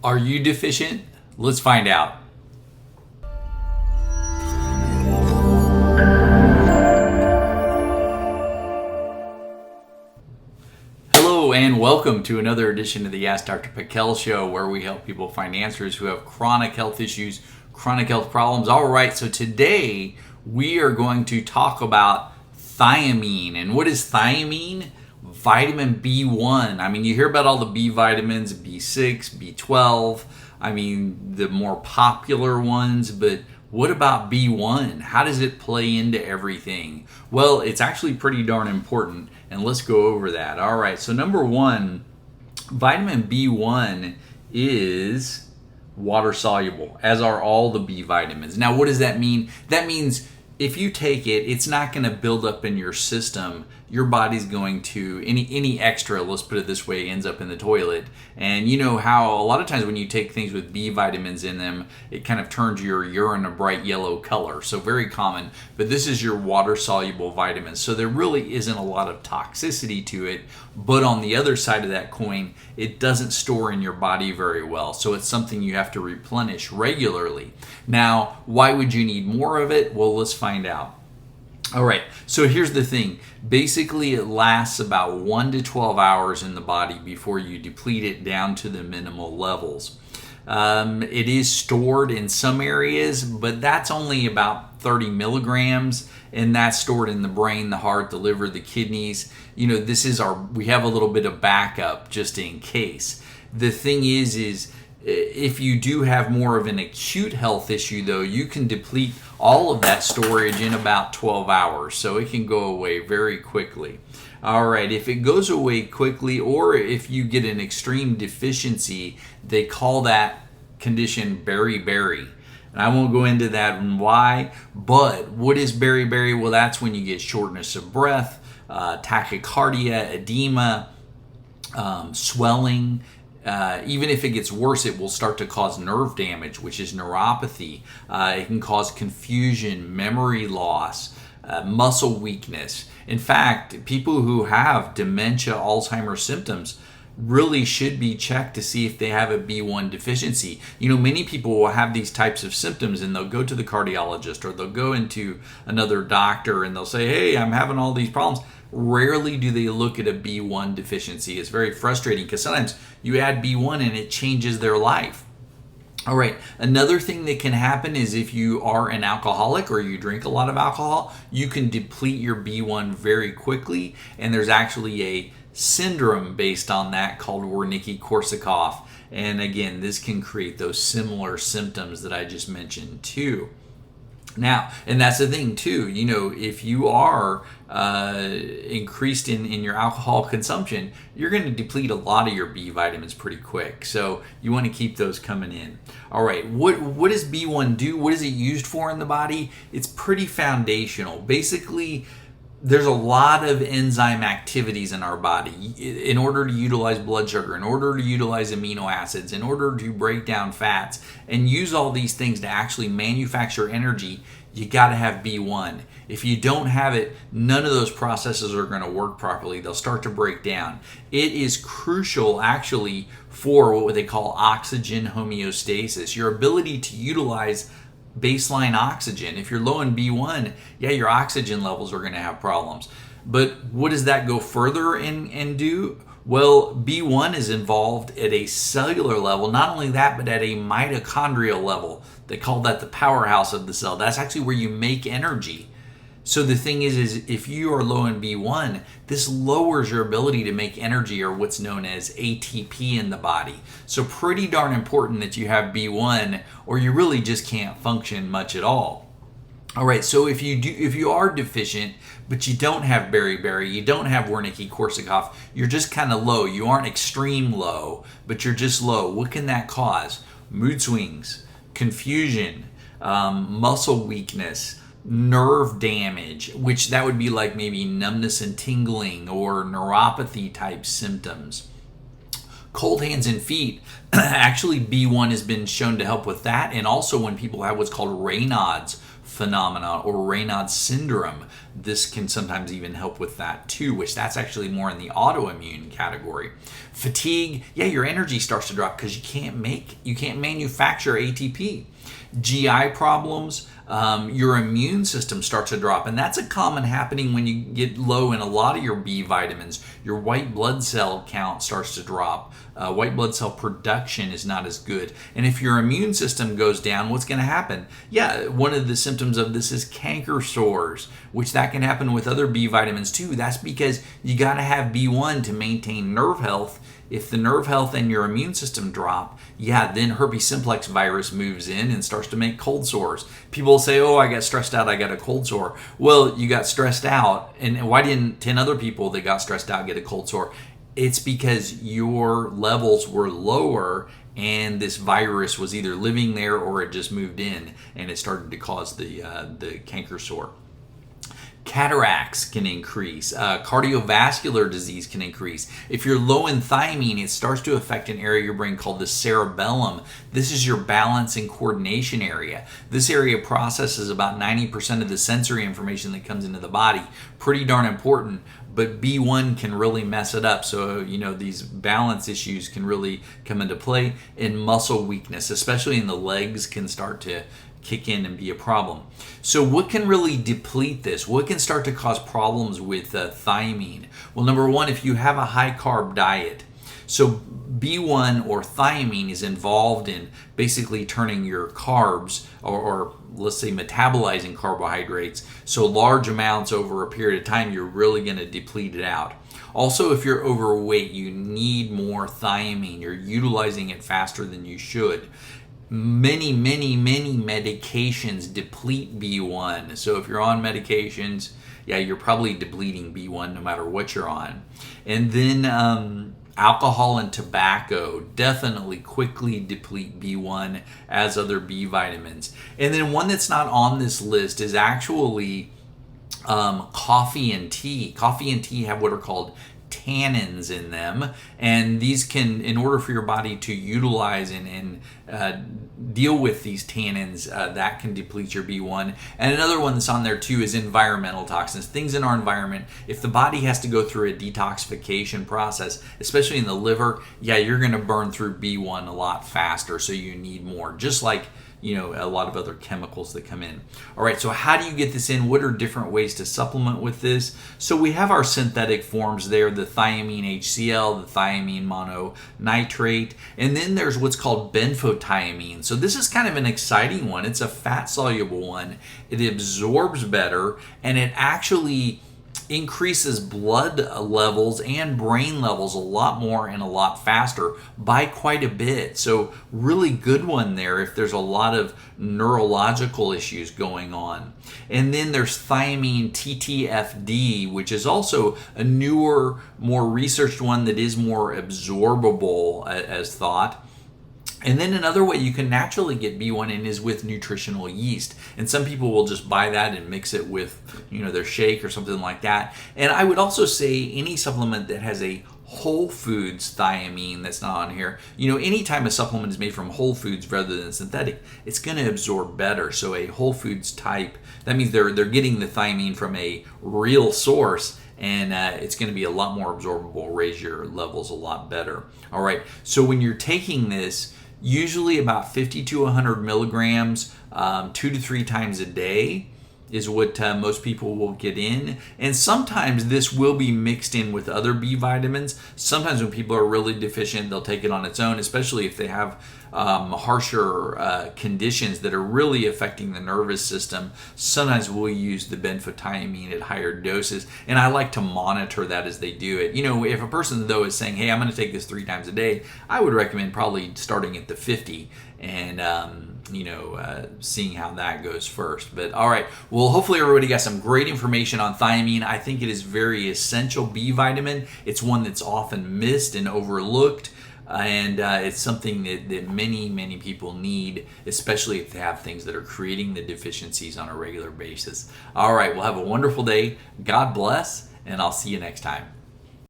Are you deficient? Let's find out. Hello and welcome to another edition of the Ask Dr. Pickel show, where we help people find answers who have chronic health issues, chronic health problems. All right, so today we are going to talk about thiamine. And what is thiamine? Vitamin B1. I mean, you hear about all the B vitamins, B6, B12. I mean, the more popular ones, but what about B1? How does it play into everything? Well, it's actually pretty darn important, and let's go over that. All right, so number one, vitamin B1 is water soluble, as are all the B vitamins. Now, what does that mean? That means if you take it, it's not going to build up in your system. Your body's going to, any extra, let's put it this way, ends up in the toilet. And you know how a lot of times when you take things with B vitamins in them, it kind of turns your urine a bright yellow color. So very common. But this is your water-soluble vitamins. So there really isn't a lot of toxicity to it. But on the other side of that coin, it doesn't store in your body very well. So it's something you have to replenish regularly. Now, why would you need more of it? Well, let's find out. All right, so here's the thing. Basically, it lasts about 1 to 12 hours in the body before you deplete it down to the minimal levels. It is stored in some areas, but that's only about 30 milligrams, and that's stored in the brain, the heart, the liver, the kidneys. You know, we have a little bit of backup just in case. The thing is if you do have more of an acute health issue, though, you can deplete all of that storage in about 12 hours. So it can go away very quickly. All right, if it goes away quickly, or if you get an extreme deficiency, they call that condition beriberi. And I won't go into that and why, but what is beriberi? Well, that's when you get shortness of breath, tachycardia, edema, swelling. Even if it gets worse, it will start to cause nerve damage, which is neuropathy. It can cause confusion, memory loss, muscle weakness. In fact, people who have dementia, Alzheimer symptoms really should be checked to see if they have a B1 deficiency. You know, many people will have these types of symptoms and they'll go to the cardiologist or they'll go into another doctor and they'll say, hey, I'm having all these problems. Rarely do they look at a B1 deficiency. It's very frustrating because sometimes you add B1 and it changes their life. All right, another thing that can happen is if you are an alcoholic or you drink a lot of alcohol, you can deplete your B1 very quickly, and there's actually a syndrome based on that called Wernicke-Korsakoff. And again, this can create those similar symptoms that I just mentioned too. Now, and that's the thing too, you know, if you are increased in your alcohol consumption, you're going to deplete a lot of your B vitamins pretty quick. So you want to keep those coming in. All right, what does B1 do? What is it used for in the body? It's pretty foundational. Basically, there's a lot of enzyme activities in our body in order to utilize blood sugar, in order to utilize amino acids, in order to break down fats and use all these things to actually manufacture energy. You got to have B1. If you don't have it, none of those processes are going to work properly. They'll start to break down. It is crucial actually for what they call oxygen homeostasis, your ability to utilize baseline oxygen. If you're low in B1, yeah, your oxygen levels are going to have problems. But what does that go further and do? Well, B1 is involved at a cellular level. Not only that, but at a mitochondrial level. They call that the powerhouse of the cell. That's actually where you make energy. So the thing is if you are low in B1, this lowers your ability to make energy, or what's known as ATP in the body. So pretty darn important that you have B1, or you really just can't function much at all. All right, so if you are deficient, but you don't have beriberi, you don't have Wernicke-Korsakoff, you're just kind of low. You aren't extreme low, but you're just low. What can that cause? Mood swings, confusion, muscle weakness, nerve damage, which that would be like maybe numbness and tingling or neuropathy type symptoms. Cold hands and feet, actually B1 has been shown to help with that, and also when people have what's called Raynaud's phenomena or Raynaud's syndrome, this can sometimes even help with that too, which that's actually more in the autoimmune category. Fatigue, yeah, your energy starts to drop because you can't manufacture ATP. GI problems, your immune system starts to drop, and that's a common happening when you get low in a lot of your B vitamins. Your white blood cell count starts to drop. White blood cell production is not as good, and if your immune system goes down, what's going to happen? Yeah, one of the symptoms of this is canker sores, which that can happen with other B vitamins too. That's because you got to have B1 to maintain nerve health. If the nerve health and your immune system drop, yeah, then herpes simplex virus moves in and starts to make cold sores. People say, oh, I got stressed out, I got a cold sore. Well, you got stressed out, and why didn't 10 other people that got stressed out get a cold sore? It's because your levels were lower and this virus was either living there or it just moved in and it started to cause the canker sore. Cataracts can increase. Cardiovascular disease can increase. If you're low in thiamine, it starts to affect an area of your brain called the cerebellum. This is your balance and coordination area. This area processes about 90% of the sensory information that comes into the body. Pretty darn important, but B1 can really mess it up. So, these balance issues can really come into play, and muscle weakness, especially in the legs, can start to kick in and be a problem. So what can really deplete this? What can start to cause problems with thiamine? Well, number one, if you have a high carb diet. So B1 or thiamine is involved in basically turning your carbs or let's say metabolizing carbohydrates. So large amounts over a period of time, you're really going to deplete it out. Also, if you're overweight, you need more thiamine. You're utilizing it faster than you should. Many medications deplete B1. So if you're on medications, yeah, you're probably depleting B1 no matter what you're on. And then alcohol and tobacco definitely quickly deplete B1 as other B vitamins. And then one that's not on this list is actually coffee and tea. Coffee and tea have what are called tannins in them, and these can, in order for your body to utilize and deal with these tannins, that can deplete your B1. And another one that's on there too is environmental toxins, things in our environment. If the body has to go through a detoxification process, especially in the liver, yeah, you're going to burn through B1 a lot faster, so you need more, just like a lot of other chemicals that come in. All right, so how do you get this in? What are different ways to supplement with this? So we have our synthetic forms there, the thiamine HCl, the thiamine mononitrate, and then there's what's called benfotiamine. So this is kind of an exciting one. It's a fat-soluble one. It absorbs better, and it actually increases blood levels and brain levels a lot more and a lot faster by quite a bit. So really good one there if there's a lot of neurological issues going on. And then there's thiamine TTFD, which is also a newer, more researched one that is more absorbable as thought. And then another way you can naturally get B1 in is with nutritional yeast. And some people will just buy that and mix it with, their shake or something like that. And I would also say any supplement that has a whole foods thiamine that's not on here, anytime a supplement is made from whole foods rather than synthetic, it's going to absorb better. So a whole foods type, that means they're getting the thiamine from a real source, and it's going to be a lot more absorbable, raise your levels a lot better. All right, so when you're taking this, usually about 50 to 100 milligrams 2 to 3 times a day is what most people will get in. And sometimes this will be mixed in with other B vitamins. Sometimes when people are really deficient, they'll take it on its own, especially if they have harsher conditions that are really affecting the nervous system. Sometimes we'll use the benfotiamine at higher doses, and I like to monitor that as they do it. If a person though is saying, hey, I'm going to take this 3 times a day, I would recommend probably starting at the 50 and seeing how that goes first. But all right, well, hopefully everybody got some great information on thiamine. I think it is very essential B vitamin. It's one that's often missed and overlooked. And it's something that many people need, especially if they have things that are creating the deficiencies on a regular basis. All right, well, have a wonderful day. God bless, and I'll see you next time.